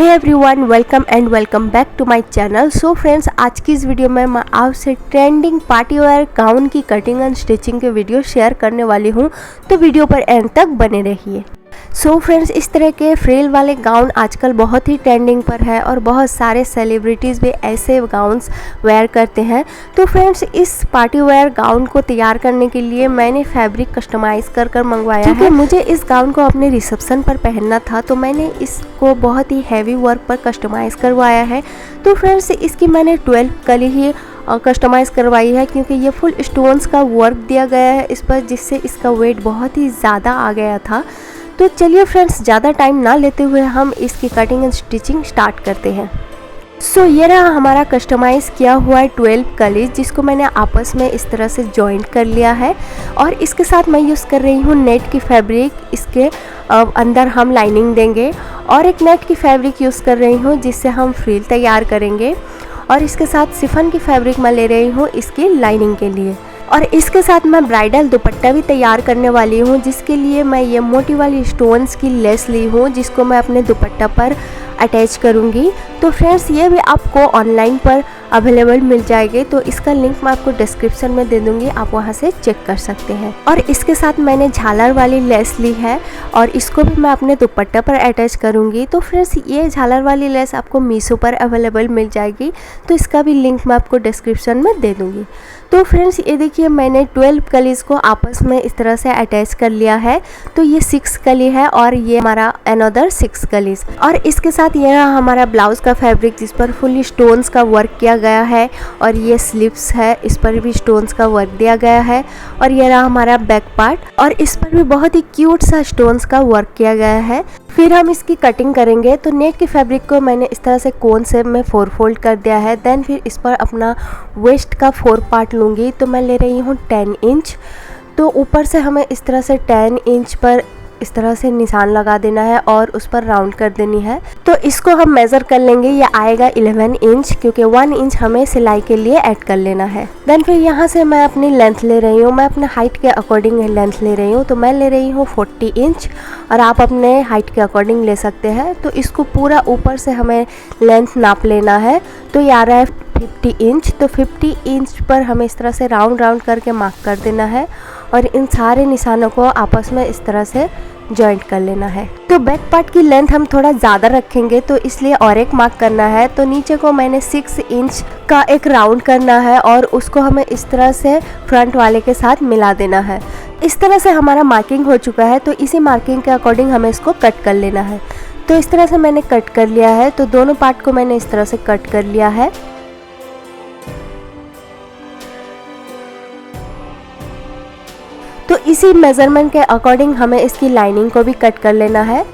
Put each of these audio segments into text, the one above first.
Hey everyone, welcome and welcome back to my channel. So friends, आज की इस video में मैं आपसे ट्रेंडिंग पार्टी वेयर गाउन की कटिंग एंड स्टिचिंग के वीडियो शेयर करने वाली हूँ, तो वीडियो पर एंड तक बने रहिए। सो फ्रेंड्स, इस तरह के फ्रिल वाले गाउन आजकल बहुत ही ट्रेंडिंग पर है और बहुत सारे सेलिब्रिटीज़ भी ऐसे गाउन्स वेयर करते हैं। तो फ्रेंड्स, इस पार्टी वेयर गाउन को तैयार करने के लिए मैंने फैब्रिक कस्टमाइज़ कर मंगवाया है, क्योंकि मुझे इस गाउन को अपने रिसेप्शन पर पहनना था, तो मैंने इसको बहुत ही हैवी वर्क पर कस्टमाइज़ करवाया है। तो फ्रेंड्स, इसकी मैंने 12 कली ही कस्टमाइज़ करवाई है, क्योंकि ये फुल स्टोन्स का वर्क दिया गया है इस पर, जिससे इसका वेट बहुत ही ज़्यादा आ गया था। तो चलिए फ्रेंड्स, ज़्यादा टाइम ना लेते हुए हम इसकी कटिंग एंड स्टिचिंग स्टार्ट करते हैं। सो ये रहा हमारा कस्टमाइज़ किया हुआ है 12 कलीज, जिसको मैंने आपस में इस तरह से जॉइंट कर लिया है। और इसके साथ मैं यूज़ कर रही हूँ नेट की फैब्रिक। इसके अंदर हम लाइनिंग देंगे और एक नेट की फैब्रिक यूज़ कर रही हूँ, जिससे हम फ्रिल तैयार करेंगे। और इसके साथ शिफॉन की फैब्रिक मैं ले रही हूँ इसकी लाइनिंग के लिए। और इसके साथ मैं ब्राइडल दुपट्टा भी तैयार करने वाली हूँ, जिसके लिए मैं ये मोटी वाली स्टोन्स की लेस ली हूँ, जिसको मैं अपने दुपट्टा पर अटैच करूँगी। तो फ्रेंड्स, ये भी आपको ऑनलाइन पर अवेलेबल मिल जाएगी, तो इसका लिंक मैं आपको डिस्क्रिप्शन में दे दूँगी, आप वहाँ से चेक कर सकते हैं। और इसके साथ मैंने झालर वाली लेस ली है और इसको भी मैं अपने दुपट्टा पर अटैच करूँगी। तो फ्रेंड्स, ये झालर वाली लेस आपको मीशो पर अवेलेबल मिल जाएगी, तो इसका भी लिंक मैं आपको डिस्क्रिप्शन में दे दूँगी। तो फ्रेंड्स, ये देखिए मैंने 12 कलीज को आपस में इस तरह से अटैच कर लिया है। तो ये 6 कली है और ये हमारा अनदर 6 कलीज। और इसके साथ ये रहा हमारा ब्लाउज़ का फैब्रिक, जिस पर फुली स्टोन्स का वर्क किया गया है। और ये स्लीव्स है, इस पर भी स्टोन्स का वर्क दिया गया है। और ये रहा हमारा बैक पार्ट, और इस पर भी बहुत ही क्यूट सा स्टोन्स का वर्क किया गया है। फिर हम इसकी कटिंग करेंगे। तो नेट की फैब्रिक को मैंने इस तरह से कोन शेप में 4 फोल्ड कर दिया है। देन फिर इस पर अपना वेस्ट का 4 पार्ट लूँगी। तो मैं ले रही हूँ 10 इंच। तो ऊपर से हमें इस तरह से 10 इंच पर इस तरह से निशान लगा देना है और उस पर राउंड कर देनी है। तो इसको हम मेज़र कर लेंगे, ये आएगा 11 इंच, क्योंकि 1 इंच हमें सिलाई के लिए ऐड कर लेना है। देन फिर यहाँ से मैं अपनी लेंथ ले रही हूँ, मैं अपने हाइट के अकॉर्डिंग लेंथ ले रही हूँ। तो मैं ले रही हूँ 40 इंच और आप अपने हाइट के अकॉर्डिंग ले सकते हैं। तो इसको पूरा ऊपर से हमें लेंथ नाप लेना है। तो ये आ रहा है 50 इंच। तो 50 इंच पर हमें इस तरह से राउंड करके मार्क कर देना है और इन सारे निशानों को आपस में इस तरह से जॉइंट कर लेना है। तो बैक पार्ट की लेंथ हम थोड़ा ज़्यादा रखेंगे, तो इसलिए और एक मार्क करना है। तो नीचे को मैंने 6 इंच का एक राउंड करना है और उसको हमें इस तरह से फ्रंट वाले के साथ मिला देना है। इस तरह से हमारा मार्किंग हो चुका है। तो इसी मार्किंग के अकॉर्डिंग हमें इसको कट कर लेना है। तो इस तरह से मैंने कट कर लिया है। तो दोनों पार्ट को मैंने इस तरह से कट कर लिया है। तो इसी मेज़रमेंट के अकॉर्डिंग हमें इसकी लाइनिंग को भी कट कर लेना है।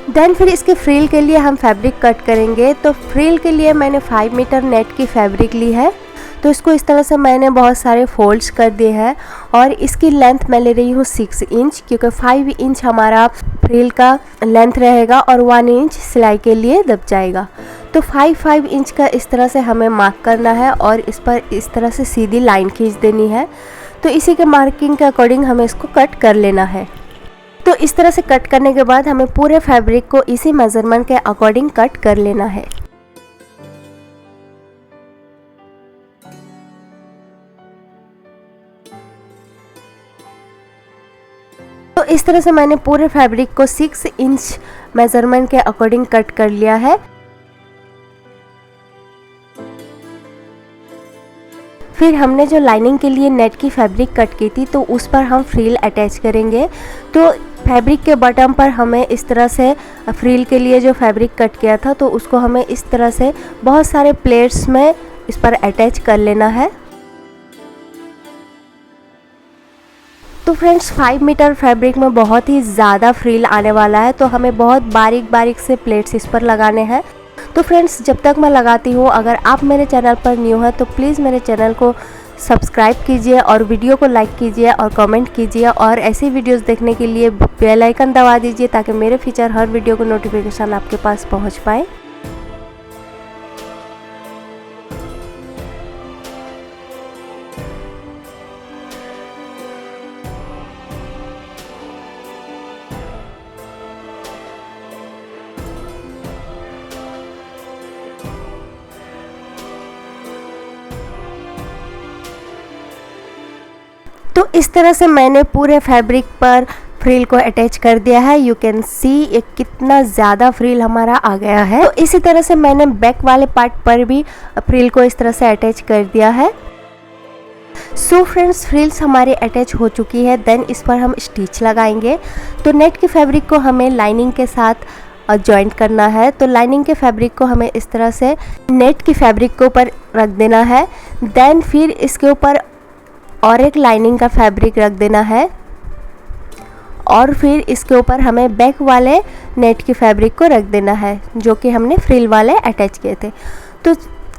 देन फिर इसके फ्रिल के लिए हम फैब्रिक कट करेंगे। तो फ्रिल के लिए मैंने 5 मीटर नेट की फैब्रिक ली है। तो इसको इस तरह से मैंने बहुत सारे फोल्ड्स कर दिए हैं और इसकी लेंथ मैं ले रही हूँ 6 इंच, क्योंकि 5 इंच हमारा फ्रिल का लेंथ रहेगा और 1 इंच सिलाई के लिए दब जाएगा। तो 5 इंच का इस तरह से हमें मार्क करना है और इस पर इस तरह से सीधी लाइन खींच देनी है। तो इसी के मार्किंग के अकॉर्डिंग हमें इसको कट कर लेना है। तो इस तरह से कट करने के बाद हमें पूरे फैब्रिक को इसी मेज़रमेंट के अकॉर्डिंग कट कर लेना है। तो इस तरह से मैंने पूरे फैब्रिक को 6 इंच मेज़रमेंट के अकॉर्डिंग कट कर लिया है। फिर हमने जो लाइनिंग के लिए नेट की फैब्रिक कट की थी, तो उस पर हम फ्रिल अटैच करेंगे। तो फैब्रिक के बॉटम पर हमें इस तरह से फ्रिल के लिए जो फैब्रिक कट किया था, तो उसको हमें इस तरह से बहुत सारे प्लेट्स में इस पर अटैच कर लेना है। तो फ्रेंड्स, 5 मीटर फैब्रिक में बहुत ही ज़्यादा फ्रिल आने वाला है, तो हमें बहुत बारीक से प्लेट्स इस पर लगाने हैं। तो फ्रेंड्स, जब तक मैं लगाती हूँ, अगर आप मेरे चैनल पर न्यू हैं तो प्लीज़ मेरे चैनल को सब्सक्राइब कीजिए और वीडियो को लाइक कीजिए और कमेंट कीजिए। और ऐसी वीडियोस देखने के लिए बेल आइकन दबा दीजिए, ताकि मेरे फीचर हर वीडियो को नोटिफिकेशन आपके पास पहुँच पाए। तो इस तरह से मैंने पूरे फैब्रिक पर फ्रिल को अटैच कर दिया है। यू कैन सी ये कितना ज़्यादा फ्रिल हमारा आ गया है। तो इसी तरह से मैंने बैक वाले पार्ट पर भी फ्रिल को इस तरह से अटैच कर दिया है। सो फ्रेंड्स, फ्रिल्स हमारी अटैच हो चुकी है। देन इस पर हम स्टिच लगाएंगे। तो नेट की फैब्रिक को हमें लाइनिंग के साथ जॉइंट करना है। तो लाइनिंग के फैब्रिक को हमें इस तरह से नेट की फैब्रिक के ऊपर रख देना है। देन फिर इसके ऊपर और एक लाइनिंग का फैब्रिक रख देना है और फिर इसके ऊपर हमें बैक वाले नेट की फैब्रिक को रख देना है जो कि हमने फ्रिल वाले अटैच किए थे। तो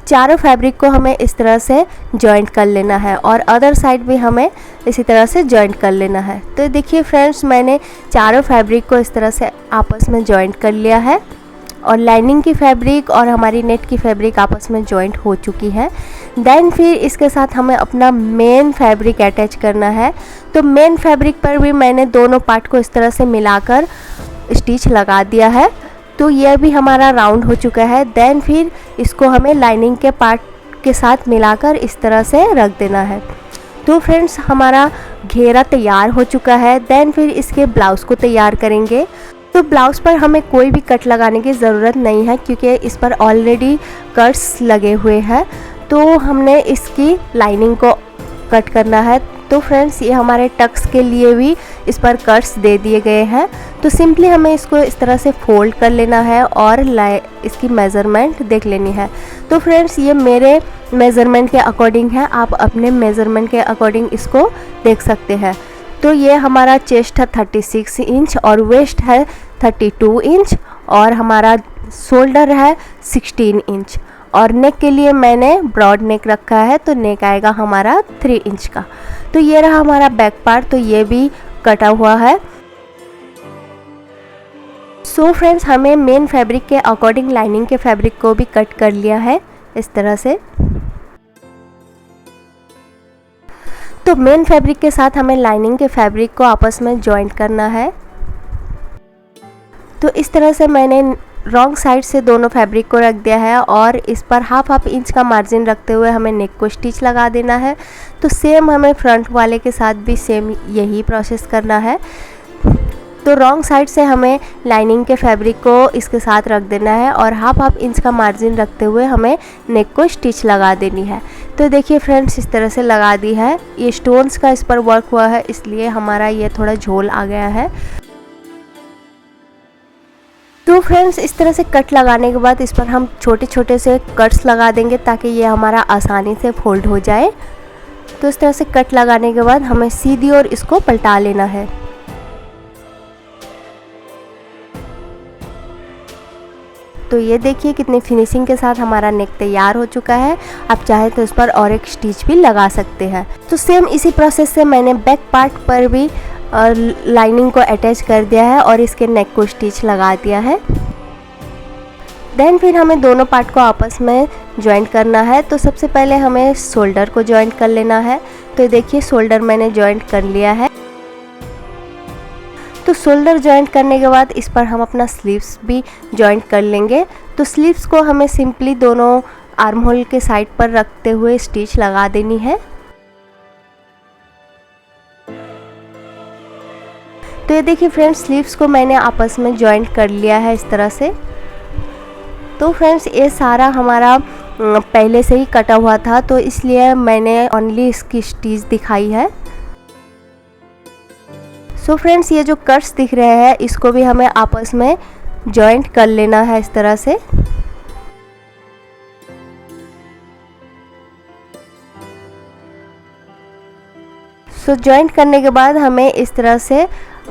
चारों फैब्रिक को हमें इस तरह से जॉइंट कर लेना है और अदर साइड भी हमें इसी तरह से जॉइंट कर लेना है। तो देखिए फ्रेंड्स, मैंने चारों फैब्रिक को इस तरह से आपस में जॉइंट कर लिया है और लाइनिंग की फैब्रिक और हमारी नेट की फैब्रिक आपस में जॉइंट हो चुकी है। देन फिर इसके साथ हमें अपना मेन फैब्रिक अटैच करना है। तो मेन फैब्रिक पर भी मैंने दोनों पार्ट को इस तरह से मिलाकर स्टिच लगा दिया है। तो यह भी हमारा राउंड हो चुका है। देन फिर इसको हमें लाइनिंग के पार्ट के साथ मिलाकर इस तरह से रख देना है। तो फ्रेंड्स, हमारा घेरा तैयार हो चुका है। देन फिर इसके ब्लाउज़ को तैयार करेंगे। तो ब्लाउज़ पर हमें कोई भी कट लगाने की ज़रूरत नहीं है क्योंकि इस पर ऑलरेडी कट्स लगे हुए हैं। तो हमने इसकी लाइनिंग को कट करना है। तो फ्रेंड्स, ये हमारे टक्स के लिए भी इस पर कट्स दे दिए गए हैं। तो सिंपली हमें इसको इस तरह से फोल्ड कर लेना है और इसकी मेज़रमेंट देख लेनी है। तो फ्रेंड्स, ये मेरे मेज़रमेंट के अकॉर्डिंग है, आप अपने मेज़रमेंट के अकॉर्डिंग इसको देख सकते हैं। तो ये हमारा चेस्ट है 36 इंच और वेस्ट है 32 इंच और हमारा शोल्डर है 16 इंच और नेक के लिए मैंने ब्रॉड नेक रखा है। तो नेक आएगा हमारा 3 इंच का। तो ये रहा हमारा बैक पार्ट, तो ये भी कटा हुआ है। सो फ्रेंड्स, हमें मेन फैब्रिक के अकॉर्डिंग लाइनिंग के फैब्रिक को भी कट कर लिया है इस तरह से। तो मेन फैब्रिक के साथ हमें लाइनिंग के फैब्रिक को आपस में जॉइंट करना है। तो इस तरह से मैंने रॉन्ग साइड से दोनों फैब्रिक को रख दिया है और इस पर हाफ इंच का मार्जिन रखते हुए हमें नेक को स्टिच लगा देना है। तो सेम हमें फ्रंट वाले के साथ भी सेम यही प्रोसेस करना है। तो रॉन्ग साइड से हमें लाइनिंग के फैब्रिक को इसके साथ रख देना है और हाफ इंच का मार्जिन रखते हुए हमें नेक को स्टिच लगा देनी है। तो देखिए फ्रेंड्स, इस तरह से लगा दी है। ये स्टोन्स का इस पर वर्क हुआ है इसलिए हमारा ये थोड़ा झोल आ गया है। तो फ्रेंड्स, इस तरह से कट लगाने के बाद इस पर हम छोटे छोटे से कट्स लगा देंगे ताकि ये हमारा आसानी से फोल्ड हो जाए। तो इस तरह से कट लगाने के बाद हमें सीधी और इसको पलटा लेना है। तो ये देखिए कितनी फिनिशिंग के साथ हमारा नेक तैयार हो चुका है। आप चाहे तो इस पर और एक स्टिच भी लगा सकते हैं। तो सेम इसी प्रोसेस से मैंने बैक पार्ट पर भी लाइनिंग को अटैच कर दिया है और इसके नेक को स्टिच लगा दिया है। देन फिर हमें दोनों पार्ट को आपस में जॉइंट करना है। तो सबसे पहले हमें शोल्डर को जॉइंट कर लेना है। तो देखिए शोल्डर मैंने जॉइंट कर लिया है। तो शोल्डर जॉइंट करने के बाद इस पर हम अपना स्लीव्स भी जॉइंट कर लेंगे। तो स्लीव्स को हमें सिंपली दोनों आर्म होल के साइड पर रखते हुए स्टिच लगा देनी है। तो ये देखिए फ्रेंड्स, स्लीव्स को मैंने आपस में जॉइंट कर लिया है इस तरह से। तो फ्रेंड्स, ये सारा हमारा पहले से ही कटा हुआ था तो इसलिए मैंने ओनली इसकी स्टिच दिखाई है। सो फ्रेंड्स, ये जो कट्स दिख रहे हैं इसको भी हमें आपस में जॉइंट कर लेना है इस तरह से। सो जॉइंट करने के बाद हमें इस तरह से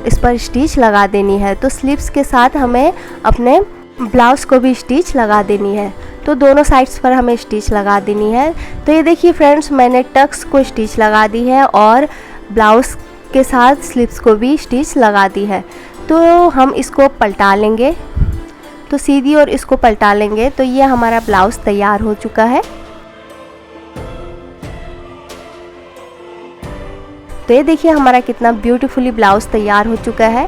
इस पर स्टिच लगा देनी है। तो स्लीव्स के साथ हमें अपने ब्लाउज़ को भी स्टिच लगा देनी है। तो दोनों साइड्स पर हमें स्टिच लगा देनी है। तो ये देखिए फ्रेंड्स, मैंने टक्स को स्टिच लगा दी है और ब्लाउज़ के साथ स्लीव्स को भी स्टिच लगा दी है। तो हम इसको पलटा लेंगे। तो सीधी और इसको पलटा लेंगे। तो ये हमारा ब्लाउज़ तैयार हो चुका है। तो ये देखिए हमारा कितना ब्यूटीफुली ब्लाउज़ तैयार हो चुका है।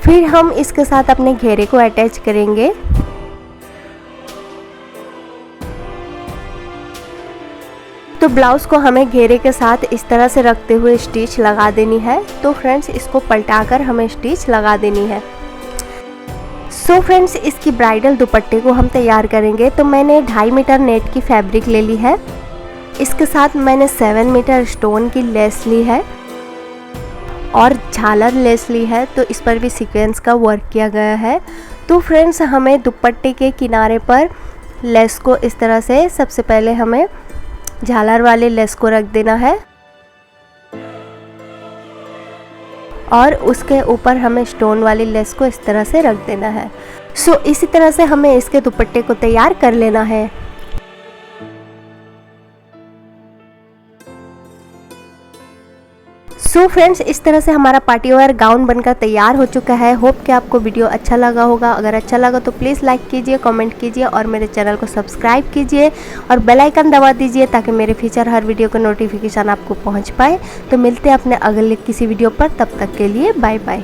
फिर हम इसके साथ अपने घेरे को अटैच करेंगे। तो ब्लाउज़ को हमें घेरे के साथ इस तरह से रखते हुए स्टिच लगा देनी है। तो फ्रेंड्स इसको पलटाकर हमें स्टिच लगा देनी है। सो फ्रेंड्स इसकी ब्राइडल दुपट्टे को हम तैयार करेंगे। तो मैंने 2.5 मीटर नेट की फैब्रिक ले ली है। इसके साथ मैंने 7 मीटर स्टोन की लेस ली है और झालर लेस ली है। तो इस पर भी सीक्वेंस का वर्क किया गया है। तो फ्रेंड्स हमें दुपट्टे के किनारे पर लेस को इस तरह से सबसे पहले हमें झालर वाले लेस को रख देना है और उसके ऊपर हमें स्टोन वाली लेस को इस तरह से रख देना है। सो इसी तरह से हमें इसके दुपट्टे को तैयार कर लेना है। सो फ्रेंड्स इस तरह से हमारा पार्टी वेयर गाउन बनकर तैयार हो चुका है। होप कि आपको वीडियो अच्छा लगा होगा। अगर अच्छा लगा तो प्लीज़ लाइक कीजिए, कमेंट कीजिए और मेरे चैनल को सब्सक्राइब कीजिए और बेल आइकन दबा दीजिए ताकि मेरे फ्यूचर हर वीडियो का नोटिफिकेशन आपको पहुंच पाए। तो मिलते हैं अपने अगले किसी वीडियो पर, तब तक के लिए बाय बाय।